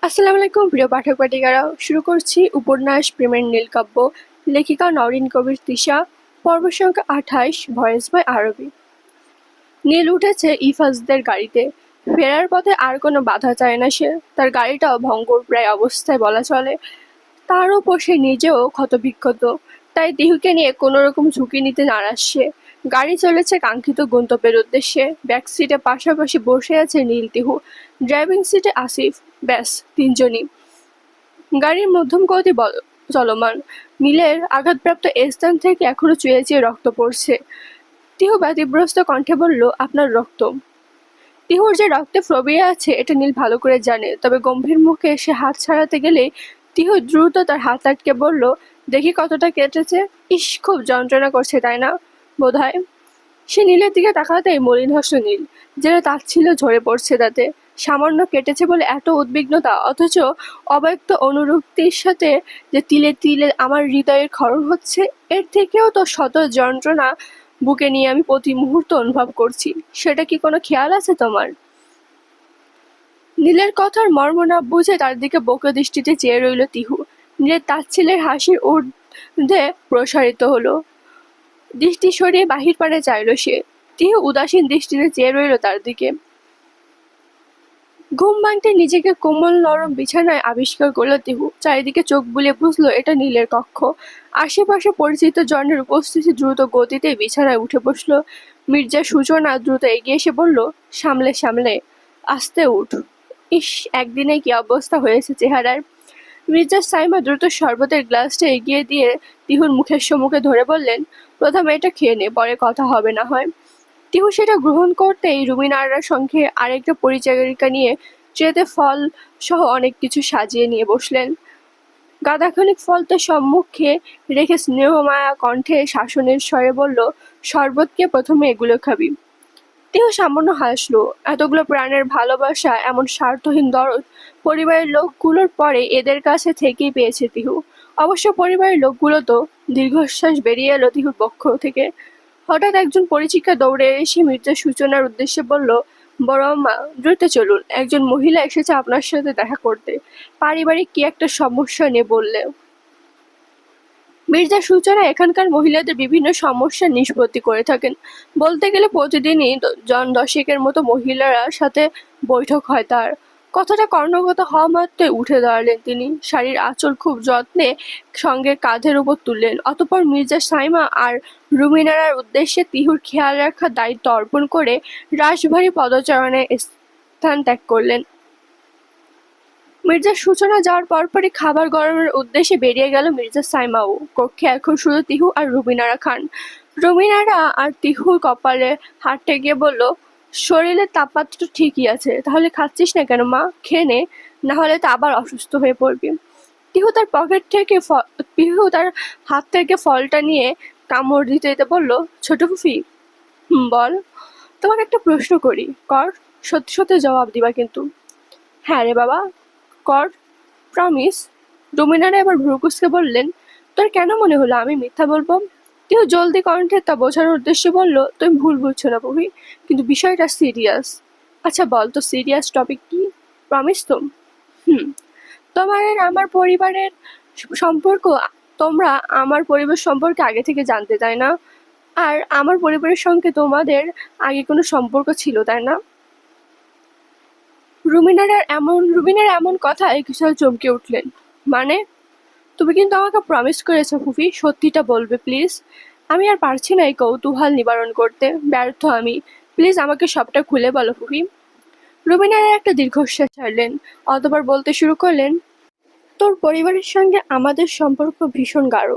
আসসালামু আলাইকুম প্রিয় পাঠক পাঠিকারা, শুরু করছি উপন্যাস প্রেমের নীলকাব্য, লেখিকা নওরিন কবির তিশা, পর্ব সংখ্যা 28, ভয়েস বাই আরবি। নীল উঠেছে ইফাজদের গাড়িতে। ফেরার পথে আর কোনো বাধা চায় না সে। তার গাড়িটাও ভঙ্গুরপ্রায় অবস্থায় বলা চলে। তার ওপর সে নিজেও ক্ষতবিক্ষত, তাই তিহুকে নিয়ে কোনো রকম ঝুঁকি নিতে নারাজ সে। গাড়ি চলেছে কাঙ্ক্ষিত গন্তব্যের উদ্দেশ্যে। ব্যাক সিটে পাশাপাশি বসে আছে নীল তিহু, ড্রাইভিং সিটে আসিফ। ব্যাস, তিনজনই। গাড়ির মধ্যম গতি চলমান। নীলের আঘাতপ্রাপ্ত স্থান থেকে এখনো চুয়ে চুয়ে রক্ত পড়ছে। তিহু ব্যতিব্রস্ত কণ্ঠে বলল, আপনার রক্ত? তিহুর যে রক্তে ফ্লোবিয়া আছে এটা নীল ভালো করে জানে, তবে গম্ভীর মুখে সে হাত ছাড়াতে গেলেই তিহু দ্রুত তার হাত আটকে বলল, দেখি কতটা কেটেছে। ইস, খুব যন্ত্রণা করছে তাই না? বোধহয়। সে নীলের দিকে তাকাতেই মলিন হাসল নীল, যেন তাচ্ছিল্য ঝরে পড়ছে তাতে। সামান্য কেটেছে বলে এত উদ্বিগ্নতা, অথচ অব্যক্ত অনুরক্তির সাথে যে তিলে তিলে আমার হৃদয়ের ক্ষরণ হচ্ছে, এর থেকেও তো শত যন্ত্রণা বুকে নিয়ে আমি প্রতি মুহূর্ত অনুভব করছি। সেটা কি কোনো খেয়াল আছে তোমার? নীলের কথার মর্ম না বুঝে তার দিকে বোকা দৃষ্টিতে চেয়ে রইল তিহু। নীলের তাচ্ছিল্যের হাসির ঊর্ধ্বে প্রসারিত হলো। দৃষ্টি সরিয়ে বাহির পানে চাইল সে। তিহু উদাসীন দৃষ্টিতে চেয়ে রইল তার দিকে। ঘুম ভাঙতে নিজেকে কোমল নরম বিছানায় আবিষ্কার করল তিহু। চারিদিকে চোখ বুলিয়ে বুঝলো এটা নীলের কক্ষ। আশেপাশে পরিচিত জনের উপস্থিতি। দ্রুত গতিতে বিছানায় উঠে বসল। মির্জা সূচনা দ্রুত এগিয়ে এসে বলল, সামলে সামলে, আস্তে উঠ। ইস, একদিনে কি অবস্থা হয়েছে চেহারার। মির্জা সাইমা দ্রুত শরবতের গ্লাসটা এগিয়ে দিয়ে তিহুর মুখের সম্মুখে ধরে বললেন, প্রথমে এটা খেয়ে নে, পরে কথা হবে না হয়। তিহু সেটা গ্রহণ করতেই রুমিনারার সঙ্গে আরেকটা পরিচারিকা নিয়ে ট্রেতে ফল সহ অনেক কিছু সাজিয়ে নিয়ে বসলেন। গাদাখানিক ফল তার সম্মুখে রেখে স্নেহমায়া কণ্ঠে শাসনের স্বরে বলল, শরবতকে প্রথমে এগুলো খাবি। তিহু সামান্য হাসলো। এতগুলো প্রাণের ভালোবাসা, এমন স্বার্থহীন দরদ পরিবারের লোকগুলোর পরে এদের কাছে থেকেই পেয়েছে তিহু। অবশ্য পরিবারের লোকগুলো তো। দীর্ঘশ্বাস বেরিয়ে এলো তিহুর পক্ষ থেকে। হঠাৎ একজন পরিচিকা দৌড়ে এসে মির্জার সূচনার উদ্দেশ্যে বলল, বড় আম্মা, দ্রুত চলুন, একজন মহিলা এসেছে আপনার সাথে দেখা করতে। পারিবারিক কি একটা সমস্যা নিয়ে বললে। মির্জা সূচনা এখানকার মহিলাদের বিভিন্ন সমস্যার নিষ্পত্তি করে থাকেন। বলতে গেলে প্রতিদিনই জন দশেকের মতো মহিলার সাথে বৈঠক হয় তার। কথাটা কর্ণগত হওয়া মাত্রই উঠে দাঁড়ালেন তিনি। শাড়ির আঁচল খুব যত্নে সঙ্গে কাঁধের উপর তুললেন। অতঃপর মির্জা সাইমা আর রুমিনারার উদ্দেশ্যে তিহুর খেয়াল রাখার দায়িত্ব অর্পণ করে রাশভারী পদচারণে স্থান ত্যাগ করলেন। মির্জার সূচনা যাওয়ার পরপরই খাবার গরমের উদ্দেশ্যে বেরিয়ে গেল মির্জা সাইমাও। কক্ষে এখন শুধু তিহু আর রুমিনারা খান। রুমিনারা আর তিহুর কপালে হাত ঠেকিয়ে বলল, শরীরের তাপমাত্রা তো ঠিকই আছে, তাহলে খাচ্ছিস না কেন মা? খেয়ে নে, না হলে তো আবার অসুস্থ হয়ে পড়বি। তিহু তার হাত থেকে ফলটা নিয়ে কামড় দিতে দিতে বলল, ছোট ফুফি। বল। তোমাকে একটা প্রশ্ন করি, কর। সত্যি সত্যি জবাব দিবা কিন্তু। হ্যাঁ রে বাবা, কর, প্রমিস। রুমিনারা এবার ভ্রু কুঁচকে বললেন, তোর কেন মনে হলো আমি মিথ্যা বলবো? কেউ জলদি কণ্ঠে তা বোঝানোর উদ্দেশ্যে বলল, তুমি ভুল বুঝছো না বুবি, কিন্তু বিষয়টা সিরিয়াস। আচ্ছা বল তো, সিরিয়াস টপিক কি? প্রমিস তো? হুম। তোমার আর আমার পরিবারের সম্পর্ক। তোমরা আমার পরিবার সম্পর্কে আগে থেকে জানতে, তাই না? আর আমার পরিবারের সঙ্গে তোমাদের আগে কোনো সম্পর্ক ছিল, তাই না? রুমিনার এমন কথায় কিশোর চমকে উঠলেন। মানে? তুমি কিন্তু আমাকে প্রমিস করেছো ফুফি, সত্যিটা বলবে প্লিজ। আমি আর পারছি না এই কৌতূহল নিবারণ করতে, ব্যর্থ আমি। প্লিজ আমাকে সবটা খুলে বলো ফুফি। রুমিনারা একটা দীর্ঘশ্বাস ছাড়লেন। অতঃপর বলতে শুরু করলেন, তোর পরিবারের সঙ্গে আমাদের সম্পর্ক ভীষণ গাঢ়।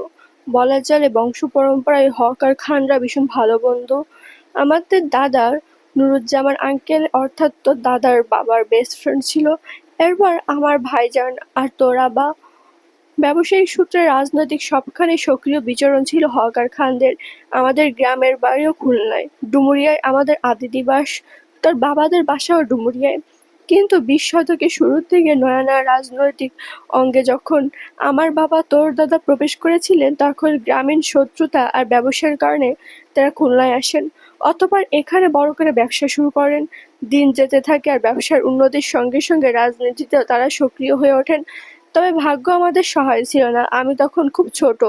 বলা চলে বংশ পরম্পরায় হক আর খানরা ভীষণ ভালো বন্ধু। আমাদের দাদার নুরুজ্জামান আঙ্কেল, অর্থাৎ তোর দাদার বাবার বেস্ট ফ্রেন্ড ছিল। এরপর আমার ভাইজান আর তোর আবা। ব্যবসায়িক সূত্রে রাজনৈতিক সবখানে সক্রিয় বিচরণ ছিল হক আর খানদের। আমাদের গ্রামের বাড়িও খুলনায়, ডুমুরিয়ায় আমাদের আদি নিবাস। তোর বাবাদের বাসাও ডুমুরিয়ায়। কিন্তু 20 শতকের শুরুর দিকে নয়া নয়া রাজনৈতিক অঙ্গে যখন আমার বাবা তোর দাদা প্রবেশ করেছিলেন, তখন গ্রামীণ শত্রুতা আর ব্যবসার কারণে তারা খুলনায় আসেন। অতঃপর এখানে বড় করে ব্যবসা শুরু করেন। দিন যেতে থাকে আর ব্যবসার উন্নতির সঙ্গে সঙ্গে রাজনীতিতেও তারা সক্রিয় হয়ে ওঠেন। তবে ভাগ্য আমাদের সহায় ছিল না। আমি তখন খুব ছোট,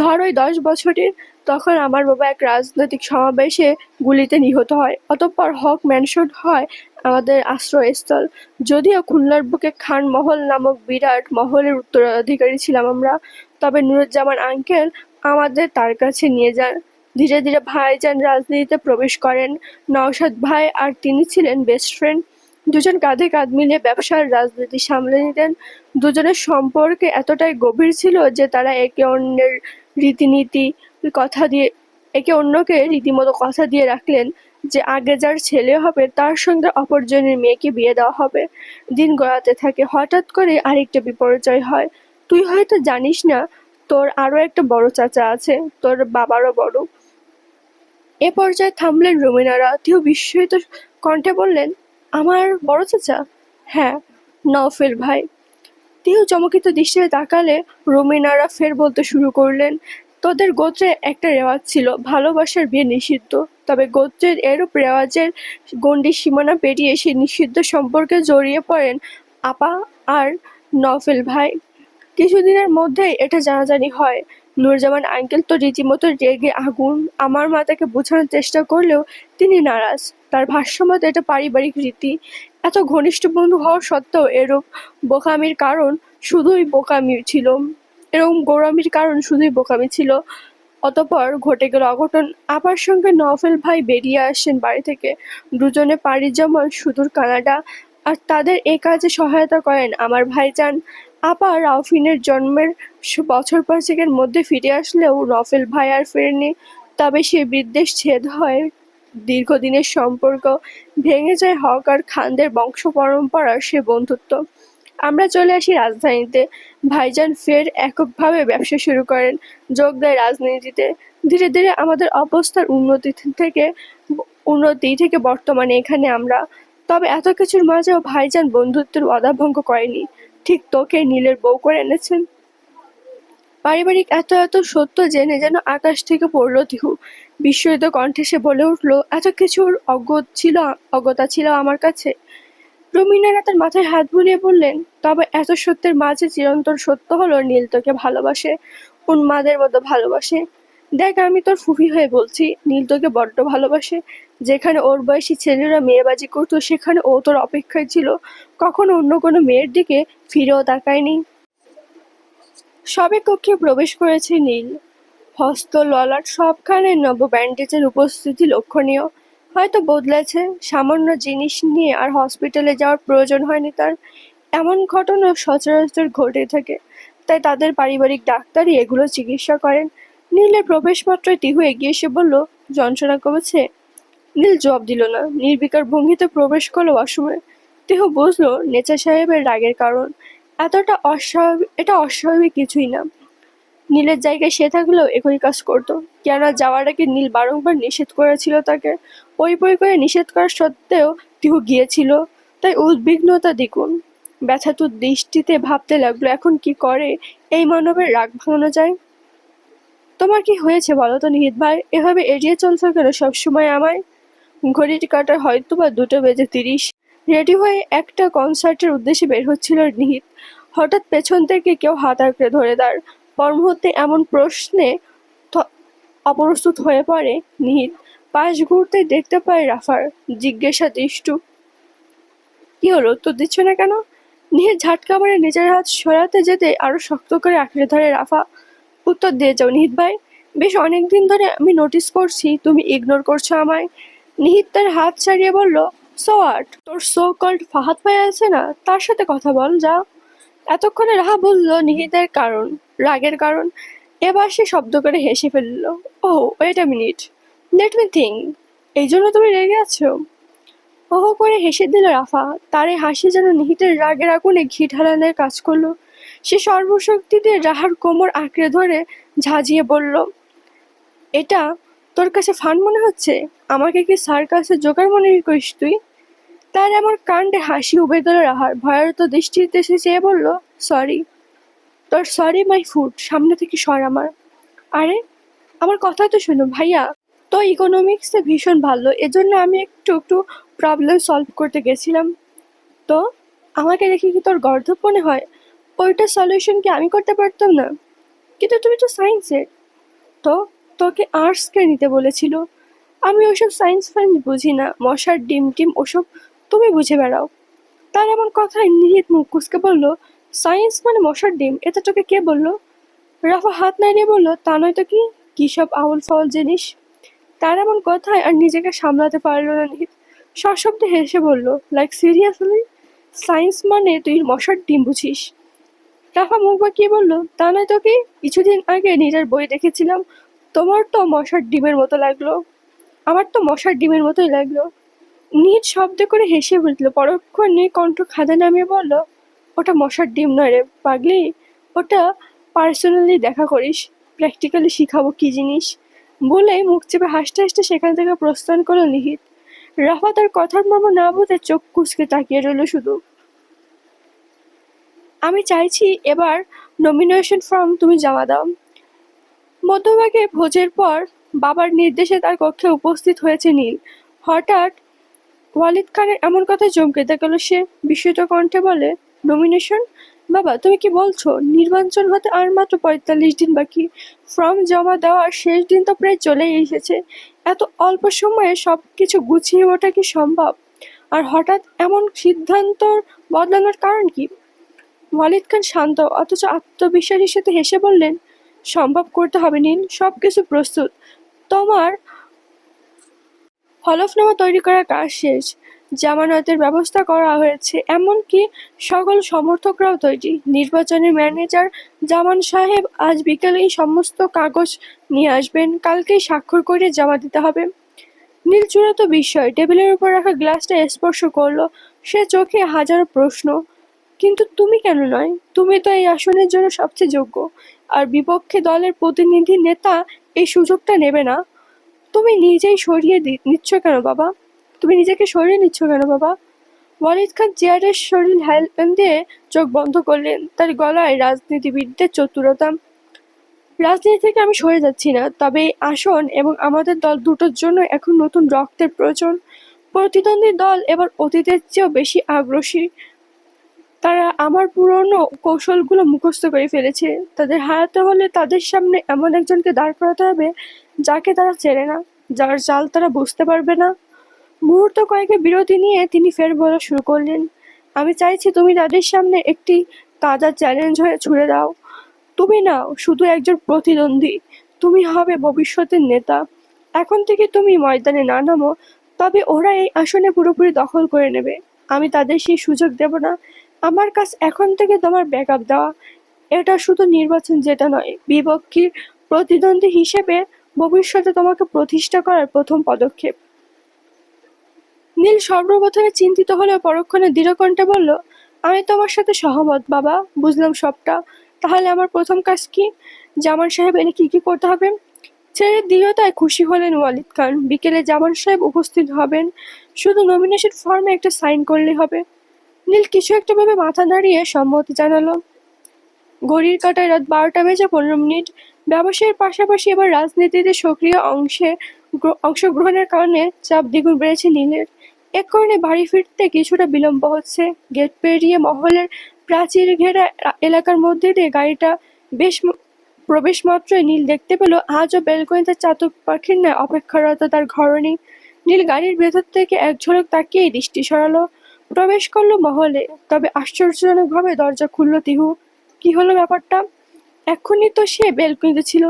ধর ওই 10 বছরের। তখন আমার বাবা এক রাজনৈতিক সমাবেশে গুলিতে নিহত হয়। অতঃপর হক ম্যানশন হয় আমাদের আশ্রয়স্থল। যদিও খুলনার বুকে খান মহল নামক বিরাট মহলের উত্তরাধিকারী ছিলাম আমরা, তবে নুরুজ্জামান আঙ্কেল আমাদের তার কাছে নিয়ে যান। ধীরে ধীরে ভাইজান রাজনীতিতে প্রবেশ করেন। নওশাদ ভাই আর তিনি ছিলেন বেস্ট ফ্রেন্ড। দুজন কাঁধে কাঁধ মিলিয়ে ব্যবসার রাজনীতি সামলে নিতেন। দুজনের সম্পর্কে এতটাই গভীর ছিল যে তারা রীতিনীতি কথা দিয়ে একে অন্যকে রীতিমতো কথা দিয়ে রাখলেন যে আগে যার ছেলে হবে তার সঙ্গে অপরজনের মেয়েকে বিয়ে দেওয়া হবে। দিন গড়াতে থাকে। হঠাৎ করে আরেকটা বিপর্যয় হয়। তুই হয়তো জানিস না, তোর আরো একটা বড় চাচা আছে, তোর বাবারও বড়। এ পর্যায়ে থামলেন রুমিনারা। তিহু বিস্মিত কণ্ঠে বললেন, আমার বড় চাচা? হ্যাঁ, নওফেল ভাই। তিহু চমকিত দৃষ্টিতে তাকালে রুমিনারা ফের বলতে শুরু করলেন, তোদের গোত্রে একটা রেওয়াজ ছিল, ভালোবাসার বিয়ে নিষিদ্ধ। তবে গোত্রের এরূপ রেওয়াজের গণ্ডির সীমানা পেরিয়ে সে নিষিদ্ধ সম্পর্কে জড়িয়ে পড়েন আপা আর নওফেল ভাই। কিছুদিনের মধ্যেই এটা জানাজানি হয়। নূরজামান আঙ্কেল তো রীতিমতো রেগে আগুন। আমার মা তাকে বোঝানোর চেষ্টা করলেও তিনি নারাজ। তার ভাষ্যমতে এটা পারিবারিক রীতি। এত ঘনিষ্ঠ বন্ধু হওয়া সত্ত্বেও বোকামির কারণ শুধুই বোকামি ছিল এরকম গোঁড়ামির কারণ শুধুই বোকামি ছিল। অতঃপর ঘটে গেল অঘটন। আপার সঙ্গে নওফেল ভাই বেরিয়ে আসেন বাড়ি থেকে। দুজনে পাড়ি জমান সুদূর কানাডা। আর তাদের এ কাজে সহায়তা করেন আমার ভাইজান। আপা রাউফিনের জন্মের বছর পাঁচেকের মধ্যে ফিরে আসলেও নওফেল ভাই আর ফেরেনি। তবে সে বিদ্বেষ ছেদ হয়। দীর্ঘদিনের সম্পর্ক ভেঙে যায় হক আর খানদের বংশ পরম্পরার সে বন্ধুত্ব। আমরা চলে আসি রাজধানীতে। ভাইজান ফের এককভাবে ব্যবসা শুরু করেন, যোগ দেয় রাজনীতিতে। ধীরে ধীরে আমাদের অবস্থার উন্নতি থেকে বর্তমানে এখানে আমরা। তবে এত কিছুর মাঝেও ভাইজান বন্ধুত্বের ওয়াদা ভঙ্গ করেনি। ঠিক তোকে নীলের বউ করে এনেছেন। পারিবারিক এত এত সত্য জেনে যেন আকাশ থেকে পড়ল তিহু। বিস্মিত কণ্ঠে সে বলে উঠল, এত কিছুর অজ্ঞতা ছিল আমার কাছে। রুমিনারা তার মাথায় হাত বুলিয়ে বললেন, তবে এত সত্যের মাঝে চিরন্তন সত্য হলো নীল তোকে ভালোবাসে, উন্মাদের মতো ভালোবাসে। দেখ, আমি তোর ফুফি হয়ে বলছি, নীল তোকে বড্ড ভালোবাসে। যেখানে ওর বয়সী ছেলেরা মেয়েবাজি করতো সেখানে ও তোর অপেক্ষায় ছিল, কখনো অন্য কোনো মেয়ের দিকে ফিরেও তাকায়নি। সবে কক্ষে প্রবেশ করেছে নীল। হস্ত ললাট সবখানে নব ব্যান্ডেজের উপস্থিতি লক্ষণীয়। হয়তো বদলেছে, সামান্য জিনিস নিয়ে আর হসপিটালে যাওয়ার প্রয়োজন হয়নি তার। এমন ঘটনা সচরাচর ঘটে থাকে, তাই তাদের পারিবারিক ডাক্তারই এগুলো চিকিৎসা করেন। নীলের প্রবেশমাত্রই তিহু এগিয়ে এসে বলল, যন্ত্রণা কমেছে? নীল জবাব দিল না, নির্বিকার ভঙ্গিতে প্রবেশ করলো ওয়াশরুমে। তিহু বুঝলো নেচা সাহেবের রাগের কারণ। এটা অস্বাভাবিক কিছুই না। নীলের জায়গায় সে থাকলেও একই কাজ করতো। কেননা যাওয়ার আগে নীল বারংবার নিষেধ করেছিল তাকে। পই পই করে নিষেধ করা সত্ত্বেও তিহু গিয়েছিল। তাই উদ্বিগ্নতা দ্বিগুণ। ব্যথাতুর দৃষ্টিতে ভাবতে লাগলো এখন কি করে এই মানবের রাগ ভাঙানো যায়। তোমার কি হয়েছে বলো তো নিহিত ভাই, এভাবে এড়িয়ে চলছো কেন সবসময় আমায়? ঘড়ির কাঁটায় হয়তোবা 2:30। রেডি হয়ে একটা কনসার্টের উদ্দেশ্যে বের হচ্ছিল নিহিত। হঠাৎ পেছন থেকে কেউ হাত আঁকড়ে ধরে তার। পরমুহূর্তে এমন প্রশ্নে অপ্রস্তুত হয়ে পড়ে নিহিত। পাশ ঘুরতেই দেখতে পায় রাফার। জিজ্ঞাসা দৃষ্টু, কি হলো, উত্তর দিচ্ছ না কেন? নিহিত ঝাটকা মারে নিজের হাত সরাতে যেতে আরো শক্ত করে আঁকড়ে ধরে রাফা। উত্তর দিয়ে যাও নিহিত ভাই, বেশ অনেকদিন ধরে আমি নোটিস করছি তুমি ইগনোর করছো আমায়। নিহিত তার হাত ছাড়িয়ে বলল, সো হোয়াট, তোর সো কল্ড ফাহাদ ভাই আছে না, তার সাথে কথা বল যা। এতক্ষণে রাহা বলল নিহিতের কারণ, রাগের কারণ। এবার সে শব্দ করে হেসে ফেলল, oh wait a minute, let me think. এই জন্য তুমি রেগে আছো? হো হো করে হেসে দিল রাফা। তার এই হাসি যেন নিহিতের রাগের আগুনে ঘি ঢালানোর কাজ করলো। সে সর্বশক্তি দিয়ে রাহার কোমর আঁকড়ে ধরে ঝাঁঝিয়ে বলল, এটা তোর কাছে ফান মনে হচ্ছে? আমাকে কি সার্কাসের জোকার মনে করিস তুই? তার এমন কাণ্ডে হাসি উবে গেল রাহার। ভয়ার্ত দৃষ্টিতে সে চেয়ে বলল, সরি। তোর সরি মাই ফুট, সামনে থেকে সর আমার। আরে আমার কথা তো শোনো ভাইয়া, তো ইকোনমিক্সে ভীষণ ভালো, এজন্য আমি একটু একটু প্রবলেম সলভ করতে গেছিলাম। তো আমাকে দেখে কি তোর গর্ধব মনে হয়? ওইটা সলিউশন কি আমি করতে পারতাম না? কিন্তু তুমি তো সায়েন্সের। তো তোকে আর্টসকে নিতে বলেছিল। আমি ওসব সায়েন্স ফাইন্স বুঝি না, মশার ডিম টিম ওসব তুমি বুঝে বেড়াও। তার এমন কথায় নিহিত মুখ কুঁচকে বলল, সায়েন্স মানে মশার ডিম, এটা তোকে কে বলল? রাফা হাত নাড়িয়ে বলল, তা নয় তো কি, কী সব আউল ফাউল জিনিস। তার এমন কথায় আর নিজেকে সামলাতে পারল না নিহিত, সশব্দে হেসে বলল, লাইক সিরিয়াসলি, সায়েন্স মানে তুই মশার ডিম বুঝিস? রাফা মুখ বাঁকিয়ে বলল, তা নয় তো কি, কিছুদিন আগে নিজের বই দেখেছিলাম, তোমার তো মশার ডিমের মতো লাগলো। আমার তো মশার ডিমের মতোই লাগলো। নিজ শব্দ করে হেসে উঠল, পরক্ষণে কণ্ঠ খাদে নামিয়ে বলল, ওটা মশার ডিম নয় রে পাগলি, ওটা পার্সোনালি দেখা করিস, প্র্যাকটিক্যালি শিখাবো কি জিনিস। বলে মুখ চেপে হাসতে হাসতে সেখান থেকে প্রস্থান করল নিহিত। রাফা তার কথার মর্ম না বুঝে চোখ কুঁচকে তাকিয়ে রইল শুধু। আমি চাইছি এবার নমিনেশন ফর্ম তুমি জমা দাও। মধ্যভাগে ভোজের পর বাবার নির্দেশে তার কক্ষে উপস্থিত হয়েছে নীল। হঠাৎ ওয়ালিদ খানের এমন কথায় চমকে গেল সে, বিস্মিত কণ্ঠে বলে, নমিনেশন? বাবা তুমি কি বলছো? নির্বাচন হতে আর মাত্র ৪৫ দিন বাকি, ফর্ম জমা দেওয়ার শেষ দিন তো প্রায় চলেই এসেছে। এত অল্প সময়ে সব কিছু গুছিয়ে ওঠা কি সম্ভব? আর হঠাৎ এমন সিদ্ধান্ত বদলানোর কারণ কি? ওয়ালিদ খান শান্ত অথচ আত্মবিশ্বাসের সাথে হেসে বললেন, সম্ভব করতে হবে নীল, সব কিছু প্রস্তুত। তোমার হলফনামা তৈরি করার কাজ শেষ, জামানতের ব্যবস্থা করা হয়েছে, এমনকি সকল সমর্থকরাও তৈরি। নির্বাচনের ম্যানেজার জামান সাহেব আজ বিকেলেই সমস্ত কাগজ নিয়ে আসবেন, কালকেই স্বাক্ষর করে জমা দিতে হবে। নীল চূড়ান্ত বিস্ময় টেবিলের উপর রাখা গ্লাসটা স্পর্শ করলো, সে চোখে হাজারো প্রশ্ন। কিন্তু তুমি কেন নয়? তুমি তো এই আসনের জন্য সবচেয়ে যোগ্য, আর বিপক্ষে দলের প্রতিনিধি নেতা এই সুযোগটা নেবে না। তুমি নিজেই সরিয়ে নিচ্ছ কেন বাবা? তুমি নিজেকে সরিয়ে নিচ্ছ কেন বাবা? ওয়ালিদ খান চেয়ারের শরীর হেলান দিয়ে চোখ বন্ধ করলেন, তার গলায় রাজনীতিবিদদের চতুরতা। রাজনীতি থেকে আমি সরে যাচ্ছি না, তবে এই আসন এবং আমাদের দল দুটোর জন্য এখন নতুন রক্তের প্রয়োজন। প্রতিদ্বন্দ্বী দল এবার অতীতের চেয়েও বেশি আগ্রাসী। তারা আমার পুরনো কৌশলগুলো মুখস্থ করে ফেলেছে। তাদের হারাতে হলে তাদের সামনে এমন একজনকে দাঁড় করাতে হবে যাকে তারা চেনে না, যার চাল তারা বুঝতে পারবে না। মুহূর্ত কয়েকের বিরতি নিয়ে তিনি ফের বলা শুরু করলেন, আমি চাইছি তুমি তাদের সামনে একটি তাজা চ্যালেঞ্জ হয়ে ছুড়ে দাও। তুমি নাও শুধু একজন প্রতিদ্বন্দ্বী, তুমি হবে ভবিষ্যতের নেতা। এখন থেকে তুমি ময়দানে না নামো, তবে ওরা এই আসনে পুরোপুরি দখল করে নেবে। আমি তাদের সেই সুযোগ দেব না। আমার কাজ এখন থেকে তোমার ব্যাকআপ দেওয়া। এটা শুধু নির্বাচন যেটা নয়, বিপক্ষী প্রতিদ্বন্দ্বী হিসেবে ভবিষ্যতে তোমাকে প্রতিষ্ঠা করার প্রথম পদক্ষেপ। নীল সর্বপ্রথমে চিন্তিত হলেও পরক্ষণে দৃঢ়কণ্ঠে বলল, আমি তোমার সাথে সহমত বাবা, বুঝলাম সবটা। তাহলে আমার প্রথম কাজ কি? জামান সাহেব এনে কি কি করতে হবে? ছেলের দৃঢ়তায় খুশি হলেন ওয়ালিদ খান। বিকেলে জামান সাহেব উপস্থিত হবেন, শুধু নমিনেশন ফর্মে একটা সাইন করলেই হবে। নীল কিছু একটা ভেবে মাথা নাড়িয়ে সম্মতি জানালো। ঘড়ির কাঁটায় রাত ১২টা বেজে ১৫ মিনিট। ব্যবসায়ের পাশাপাশি এবার রাজনীতিতে সক্রিয় অংশগ্রহণের কারণে চাপ দ্বিগুণ বেড়েছে নীলের। এক কারণে বাড়ি ফিরতে কিছুটা বিলম্ব হচ্ছে। গেট পেরিয়ে মহলের প্রাচীর ঘেরা এলাকার মধ্যে দিয়ে গাড়িটা প্রবেশ মাত্রই নীল দেখতে পেল আজও ব্যালকনিতে চাতক পাখির ন্যায় অপেক্ষারত তার ঘরণী। নীল গাড়ির ভেতর থেকে এক ঝলক তাকিয়েই দৃষ্টি সরালো, প্রবেশ করলো মহলে। তবে আশ্চর্যজনকভাবে দরজা খুলল তিহু। কি হলো ব্যাপারটা? এক্ষুনি তো সে ব্যালকনিতে ছিল।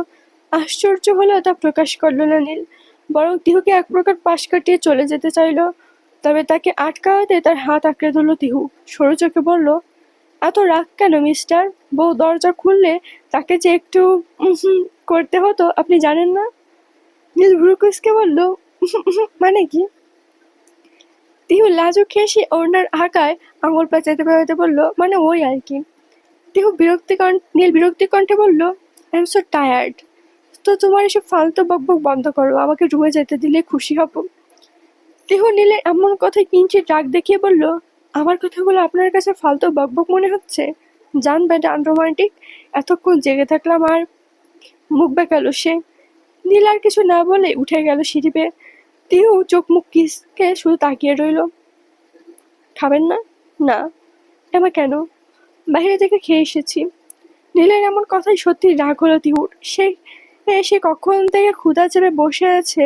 আশ্চর্য হলেও তা প্রকাশ করল না নীল, বরং তিহুকে এক প্রকার পাশ কাটিয়ে চলে যেতে চাইল। তবে তাকে আটকাতে তার হাত আঁকড়ে ধরল তিহু। সরু চোখে বলল, এত রাগ কেন মিস্টার? বউ দরজা খুললে তাকে যে একটু করতে হতো, আপনি জানেন না? নীল ভ্রু কুঁচকে বলল, মানে কি? তিহু লাজুক হেসে ওড়নার আগায় আঙুল পেঁচাতে পেঁচাতে বলল, মানে ওই আর কি। নীল বিরক্তি কণ্ঠে বলল, আই এম সো টায়ার্ড। তো তোমার এসব ফালতু বকবক বন্ধ করো, আমাকে রুমে যেতে দিলে খুশি হব। তিহু নীলের এমন কথায় কিঞ্চিত রাগ দেখিয়ে বলল, আমার কথাগুলো আপনার কাছে ফালতু বকবক মনে হচ্ছে? জান ব্যাটা আনরোমান্টিক, এতক্ষণ জেগে থাকলাম আর। মুখ বেঁকালো সে। নীল আর কিছু না বলে উঠে গেল সিঁড়ি বেয়ে। তিহু চোখ মুখ কিসকে শুধু তাকিয়ে রইল। খাবেন না? না। এমা কেন? বাইরে থেকে খেয়ে এসেছি। নীলের এমন কথাই সত্যি রাগ হলো তিহুর। সে কখন থেকে ক্ষুধা চেপে বসে আছে,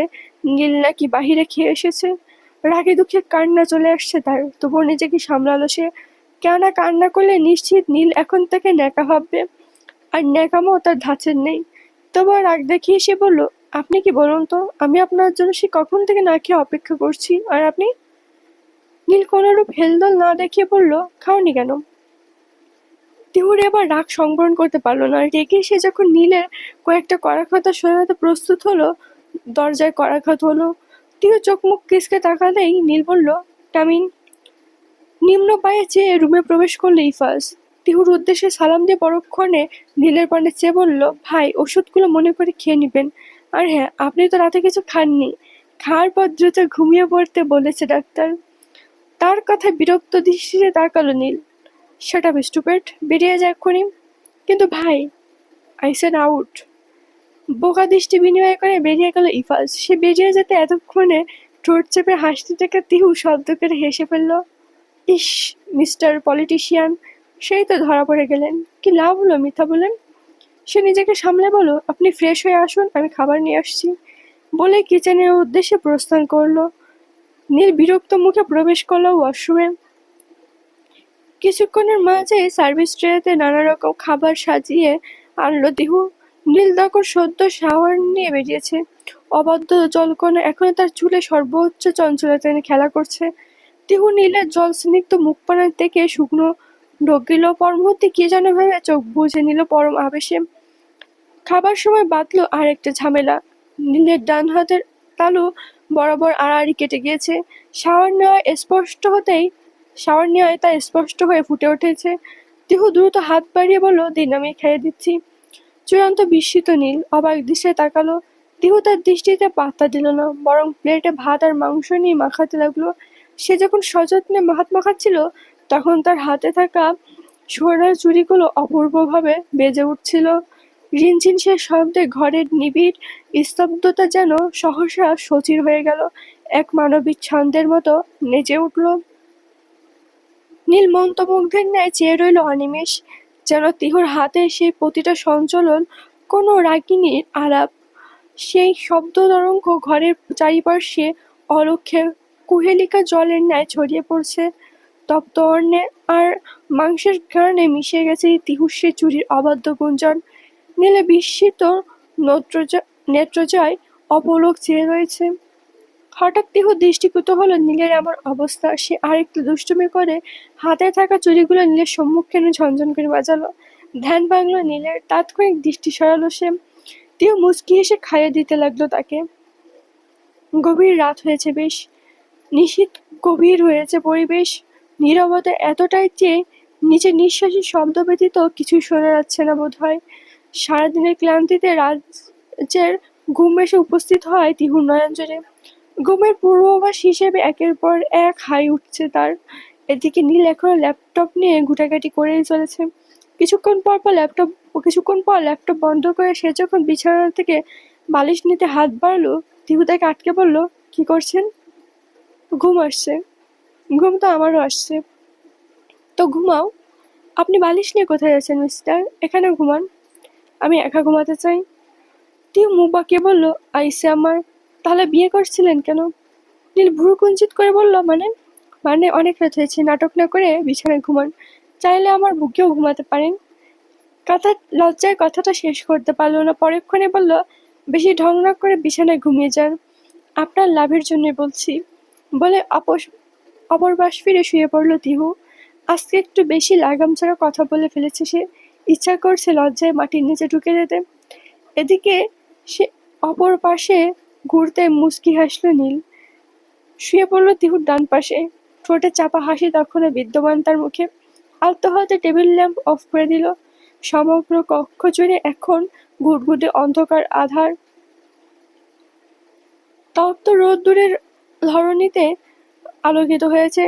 নীল নাকি বাহিরে খেয়ে এসেছে। রাগে দুঃখে কান্না চলে আসছে তার, তবুও নিজেকে সামলালো সে। কেননা কান্না করলে নিশ্চিত নীল এখন তাকে ন্যাকা ভাববে, আর ন্যাকামো তার ধাঁচের নেই। তবুও রাগ দেখিয়ে সে বলল, আপনি কি বলুন তো, আমি আপনার জন্য সে কখন থেকে না খেয়ে অপেক্ষা করছি, আর আপনি? নীল কোনরূপ হেলদোল না দেখিয়ে বলল, খাওনি কেন? তিহুর এবার রাগ সংবরণ করতে পারল না। রেগে সে যখন নীলের কয়েকটা কড়া কথা শোনাতে প্রস্তুত হলো, দরজায় করাঘাত হলো। তিহু চোখ মুখ কিসকে তাকালেই নীল বলল, টামিন। নিম্ন পায়ে চেয়ে রুমে প্রবেশ করলো ইফাজ। তিহুর উদ্দেশ্যে সালাম দিয়ে পরক্ষণে নীলের পানে চেয়ে বলল, ভাই, ওষুধগুলো মনে করে খেয়ে নিবেন। আর হ্যাঁ, আপনি তো রাতে কিছু খাননি। খাওয়ার পর দ্রুত ঘুমিয়ে পড়তে বলেছে ডাক্তার। তার কথায় বিরক্ত দৃষ্টিতে তাকালো নীল। শাট আপ স্টুপিড, বেরিয়ে যা এক্ষুনি। কিন্তু ভাই, আই সেড আউট। বোকা দৃষ্টি বিনিময় করে বেরিয়ে গেল ইফাজ। সে বেরিয়ে যেতে এতক্ষণে ঠোঁট চেপে হাসতে থেকে তিহু শব্দ করে হেসে ফেলল। ইস, মিস্টার পলিটিশিয়ান, সেই তো ধরা পড়ে গেলেন। কি লাভ হলো মিথ্যা বলেন? সে নিজেকে সামলে বলো, আপনি ফ্রেশ হয়ে আসুন, আমি খাবার নিয়ে আসছি। বলে কিচেনের উদ্দেশ্যে প্রস্থান করলো। নীল বিরক্ত মুখে প্রবেশ করলো ওয়াশরুমে। কিছুক্ষণের মাঝে সার্ভিস ট্রেতে নানা রকম খাবার সাজিয়ে আনলো তিহু। নীল তখন সদ্য শাওয়ার নিয়ে বেরিয়েছে। অবাধ্য জলকণা এখনো তার চুলে সর্বোচ্চ চঞ্চলতা এনে খেলা করছে। তিহু নীলের জল স্নিগ্ধ মুখপানের থেকে শুকনো ঢোক গেল। পর মুহূর্তে কি যেন ভেবে চোখ বুজে নিল পরম আবেশে। খাবার সময় বাঁধলো আর একটা ঝামেলা। নীলের ডান হাতের তালু বরাবর আড়াআড়ি কেটে গিয়েছে। শাওয়ার নেওয়ায় তা স্পষ্ট হয়ে ফুটে উঠেছে। তিহু দ্রুত হাত বাড়িয়ে বলল, দিন, আমি খাইয়ে দিচ্ছি। চূড়ান্ত বিস্মিত নীল অবাক দৃষ্টিতে তাকালো। তিহু তার দৃষ্টিতে পাত্তা দিল না, বরং প্লেটে ভাত আর মাংস নিয়ে মাখাতে লাগলো। সে যখন সযত্নে ভাত মাখাচ্ছিল, তখন তার হাতে থাকা সোনার চুড়িগুলো অপূর্বভাবে বেজে উঠছিল। রিনঝিন সে শব্দে ঘরের নিবিড় স্তব্ধতা যেন সহসা সচির হয়ে গেল, এক মানবিক ছন্দের মতো নেচে উঠল। নীল মন্ত্রমুগ্ধের ন্যায় চেয়ে রইল অনিমেষ, যেন তিহুর হাতে সেই প্রতিটা সঞ্চালন কোনো রাগিনীর আলাপ। সেই শব্দতরঙ্গ ঘরের চারিপার্শ্বে অলক্ষ্যে কুহেলিকা জলের ন্যায় ছড়িয়ে পড়ছে। তপ্ত অন্নে আর মাংসের ঘ্রাণে মিশে গেছে তিহুর সে চুরির অবাধ্য গুঞ্জন। নীলে বিস্মিত নেত্রজয় অপলক চেয়ে রয়েছে। হঠাৎ তিহু দৃষ্টিগত হলো নীলের এমন অবস্থা। সে আরেকটু দুষ্টুমি করে হাতে থাকা চুড়িগুলো নীলের সম্মুখে এনে ঝনঝন করে বাজালো। ধ্যান ভাঙলো নীলের, তাৎক্ষণিক দৃষ্টি সরালো সে। তিহু মুচকি হেসে খাইয়ে দিতে লাগলো তাকে। গভীর রাত হয়েছে বেশ, নিশীথ গভীর হয়েছে পরিবেশ। নীরবতা এতটাই যে নিচে নিঃশ্বাসের শব্দ ব্যতীত কিছুই শোনা যাচ্ছে না বোধ হয়। সারাদিনের ক্লান্তিতে রাজ্যের ঘুম এসে উপস্থিত হয় তিহুর নয়ন জুড়ে। ঘুমের পূর্বাভাস হিসেবে একের পর এক হাই উঠছে তার। এদিকে নীল এখনো ল্যাপটপ নিয়ে ঘুটাঘাটি করেই চলেছে। কিছুক্ষণ পর ল্যাপটপ বন্ধ করে সে যখন বিছানা থেকে বালিশ নিতে হাত বাড়ালো, তিহু তাকে আটকে বলল, কি করছেন? ঘুম আসছে। ঘুম তো আমারও আসছে। তো ঘুমাও। আপনি বালিশ নিয়ে কোথায় যাচ্ছেন মিস্টার? এখানে ঘুমান। আমি একা ঘুমাতে চাই। তিহু মুখ বাঁকিয়ে বলল, আইসে আমার। তাহলে বিয়ে করছিলেন কেন? নীল ভ্রু কুঞ্চিত করে বলল, মানে অনেক রাত হয়েছে, নাটক না করে বিছানায় ঘুমান। চাইলে আমার বুকেও ঘুমাতে পারেন। লজ্জায় কথাটা শেষ করতে পারল না, পরক্ষণে বলল, বেশি ঢং না করে বিছানায় ঘুমিয়ে যান। আপনার লাভের জন্যই বলছি। বলে অপরপাশ ফিরে শুয়ে পড়ল তিহু। আজকে একটু বেশি লাগাম ছাড়া কথা বলে ফেলেছে সে। ইচ্ছা করছে লজ্জায় মাটির নিচে ঢুকে যেতে। এদিকে সে অপর পাশে ঘুরতে মুচকি হাসল নীল। শুয়ে পড়ল তিহুর ডান পাশে। ঠোঁটে চাপা হাসি তখনও বিদ্যমান তার মুখে। আলতো হাতে টেবিল ল্যাম্প অফ করে দিল। সমগ্র কক্ষ জুড়ে এখন ঘুটঘুটে অন্ধকার আধার। তপ্ত রোদ্দুরের ধরণীতে আলোকিত হয়েছে।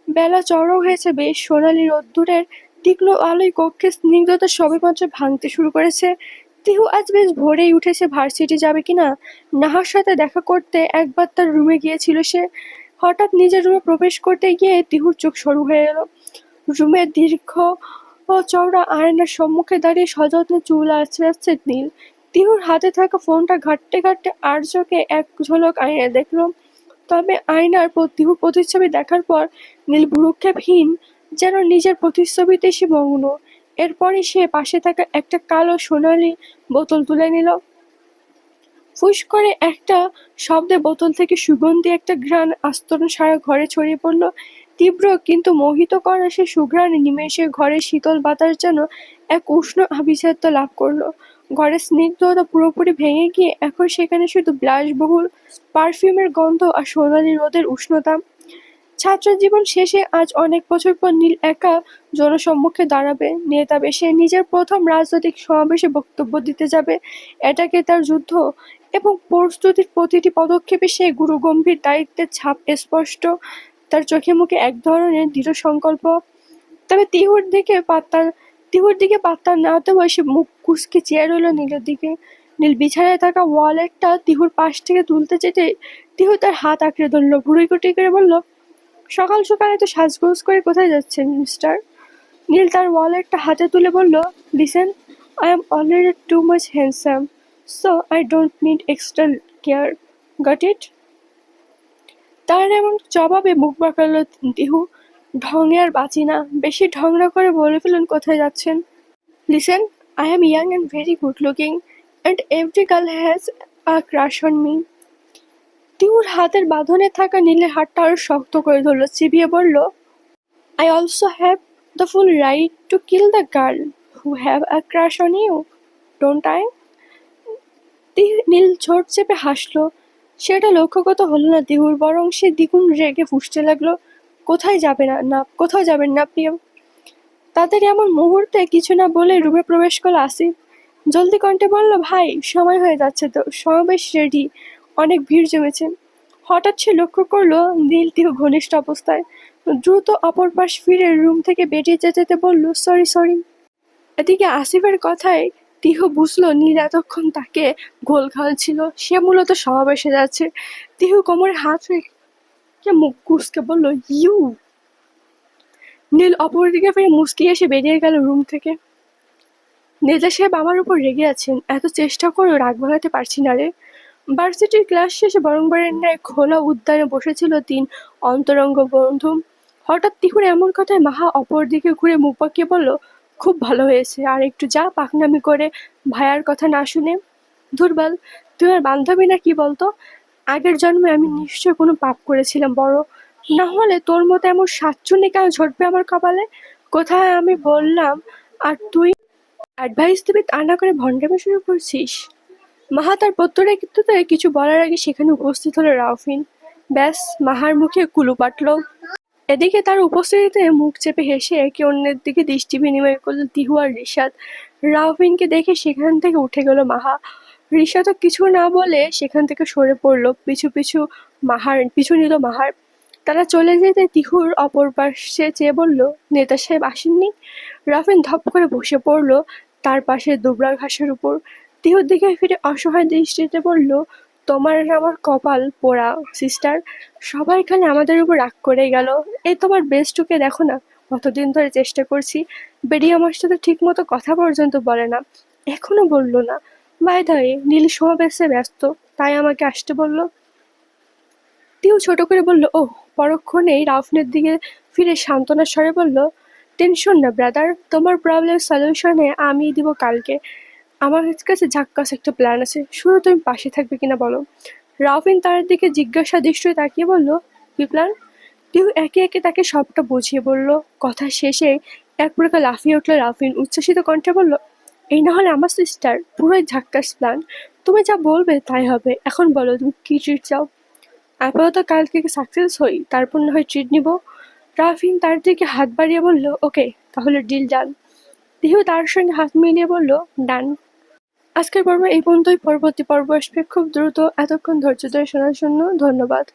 বেলা চড়াও হয়েছে বেশ। সোনালি রোদ্দুরের তীক্ষ্ণ আলোয় কক্ষের স্নিগ্ধতা সবেমাত্র ভাঙতে শুরু করেছে। তিহু আজ বেশ ভোরেই উঠেছে ভার্সিটি যাবে কিনা। নাহার সাথে দেখা করতে একবার তার রুমে গিয়েছিল সে। হঠাৎ নিজের রুমে প্রবেশ করতে গিয়ে তিহুর চোখ সরু হয়ে এলো। রুমের দীর্ঘ ও চওড়া আয়নার সম্মুখে দাঁড়িয়ে সযত্নে চুল আঁচড়াচ্ছে নীল। তিহুর হাতে থাকা ফোনটা ঘাঁটতে ঘাঁটতে আর চোখে এক ঝলক আয়না দেখলো। তবে আয়নার তিহুর প্রতিচ্ছবি দেখার পর নীল ভ্রুক্ষেপহীন, যেন নিজের প্রতিচ্ছবিতে সে মগ্ন। এরপরই সে পাশে থাকা একটা কালো সোনালি বোতল তুলে নিল। ফুস করে একটা শব্দে বোতল থেকে সুগন্ধি একটা ঘ্রাণ আস্তরণ সারা ঘরে ছড়িয়ে পড়ল। তীব্র কিন্তু মোহিত করা সে সুঘ্রাণে নিমেষে ঘরের শীতল বাতাস যেন এক উষ্ণ আভিজাত্য লাভ করলো। ঘরের স্নিগ্ধতা পুরোপুরি ভেঙে গিয়ে এখন সেখানে শুধু বিলাসবহুল পারফিউমের গন্ধ আর সোনালি রোদের উষ্ণতা। ছাত্র জীবন শেষে আজ অনেক বছর পর নীল একা জনসম্মুখে দাঁড়াবে, নেতা বেশে নিজের প্রথম রাজনৈতিক সমাবেশে বক্তব্য দিতে যাবে। এটাকে তার যুদ্ধ এবং প্রস্তুতির প্রতিটি পদক্ষেপে সেই গুরুগম্ভীর দায়িত্বের ছাপ স্পষ্ট। তার চোখে মুখে এক ধরনের দৃঢ় সংকল্প। তবে তিহুর দিকে পাত্তা না দেওয়া সে মুখ কুঁচকে চেয়ে রইল নীলের দিকে। নীল বিছানায় থাকা ওয়ালেটটা তিহুর পাশ থেকে তুলতে যেতে তিহু তার হাত আঁকড়ে ধরল, ভুরুকুটি করে বলল, সকাল সকাল এত সাজগোজ করে কোথায় যাচ্ছেন মিস্টার? নীল তার ওয়ালেটটা হাতে তুলে বলল, listen, I am already too much handsome, so I don't need extra care, got it? তার এমন জবাবে মুখ বাঁকালো তিহু। ঢঙে আর বাঁচি না, বেশি ঢং না করে বলে ফেলুন কোথায় যাচ্ছেন। Listen, I am young and very good looking, and every girl has a crush on me. তিহুর হাতের বাঁধনে থাকা নীলের হাতটা আরো শক্ত করে ধরল, চিবিয়ে বলল, I also have the full right to kill the girl who have a crush on you, don't I? নীল ঠোঁট চেপে হাসল। সেটা লক্ষ্যগত হলো না তিহুর, বরং সে দ্বিগুণ রেগে ফুঁসতে লাগলো। কোথায় যাবে না না কোথাও যাবেন না প্রিয়। তাদের এমন মুহূর্তে কিছু না বলে রুমে প্রবেশ করল আসিফ। জলদি কণ্ঠে বলল, ভাই সময় হয়ে যাচ্ছে তো, সমাবেশ রেডি, অনেক ভিড় জমেছে। হঠাৎ সে লক্ষ্য করলো নীল তিহু ঘনিষ্ঠ অবস্থায়। দ্রুত অপর পাশ ফিরে রুম থেকে বেরিয়ে যেতে যেতে বলল, সরি সরি। এদিকে আসিফের কথায় তিহু বুঝলো নীল এতক্ষণ তাকে ঘোল খাওয়াচ্ছিল, সে মূলত সমাবেশে যাচ্ছে। তিহু কোমরে হাত রেখে মুখ কুঁচকে বলল, ইউ। নীল অপরদিকে ফিরে মুচকি এসে বেরিয়ে গেল রুম থেকে। নেতা সাহেব আমার উপর রেগে আছেন, এত চেষ্টা করেও রাগ ভাঙাতে পারছি না রে। ভার্সিটির ক্লাস শেষে বরংবারের ন্যায় খোলা উদ্যানে বসেছিল 3 অন্তরঙ্গ বন্ধু। হঠাৎ তিহুর এমন কথায় মাহা অপর দিকে ঘুরে মুখ বাঁকিয়ে বলল, খুব ভালো হয়েছে, আর একটু যা পাকনামি করে ভাইয়ার কথা না শুনে। দুর্বল, তুই আর বান্ধবী না কি বলতো? আগের জন্মে আমি নিশ্চয় কোনো পাপ করেছিলাম বড়, না হলে তোর মতো এমন সাতচুন্নি কেন ঝরবে আমার কপালে? কোথায় আমি বললাম আর তুই অ্যাডভাইস দিবি তা না করে ভণ্ডামি শুরু করছিস। মাহা তার প্রত্যুত্তরে কিছু বলার আগে সেখানে উপস্থিত হলো রাউফিন। ব্যাস, মাহার মুখে কুলু পাটল। এদিকে তার উপস্থিতিতে মুখ চেপে হেসে একে অন্যের দিকে দৃষ্টি বিনিময় করল তিহু আর রিশাদ। রাউফিনকে দেখে সেখান থেকে উঠে গেল মাহা। রিশাদও কিছু না বলে সেখান থেকে সরে পড়ল, পিছু নিল মাহার। তারা চলে যেতে তিহুর অপর পাশে চেয়ে বলল, নেতা সাহেব আসেননি? রাউফিন ধপ করে বসে পড়ল তার পাশে দুবরা ঘাসের উপর। তিহুর দিকে ফিরে অসহায় দৃষ্টিতে বলল, তোমার আর আমার কপাল পোড়া সিস্টার, সবাই খালি আমাদের উপর রাগ করে গেল। এই তোমার বেস্টুকে দেখো না, কতদিন ধরে চেষ্টা করছি, বেরিয়ে আমার সাথে ঠিক মতো কথা পর্যন্ত বলে না, এখনো বললো না। বাই দ্য ওয়ে, নীল সমাবেশে ব্যস্ত, তাই আমাকে আসতে বলল। তিহু ছোট করে বলল, ওহ। পরক্ষণেই রাউফিনের দিকে ফিরে সান্ত্বনার স্বরে বলল, টেনশন না ব্রাদার, তোমার প্রবলেম সলিউশনে আমি দিব কালকে। আমার কাছে ঝাক্কাস একটা প্ল্যান আছে, শুধু তুমি পাশে থাকবে কিনা বলো। রাউফিন তার দিকে জিজ্ঞাসা দৃষ্টিতে তাকিয়ে বলল, কি প্ল্যান? তিহু একে একে তাকে সবটা বুঝিয়ে বলল। কথা শেষে এক প্রকার লাফিয়ে উঠল রাউফিন, উচ্ছ্বসিত কণ্ঠে বলল, এই না হলে আমার সিস্টার, পুরোই ঝাক্কাস প্ল্যান। তুমি যা বলবে তাই হবে। এখন বলো তুমি কি ট্রিট চাও? আপাতত কালকে সাকসেস হই, তারপর না হয় ট্রিট নিব। রাফিন তার দিকে হাত বাড়িয়ে বলল, ওকে, তাহলে ডিল ডান। তিহু তার সঙ্গে হাত মিলিয়ে বলল, ডান। আজকের পর্ব এই পর্যন্তই, পরবর্তী পর্ব আসবে খুব দ্রুত। এতক্ষণ ধৈর্য ধরে শোনার জন্য ধন্যবাদ।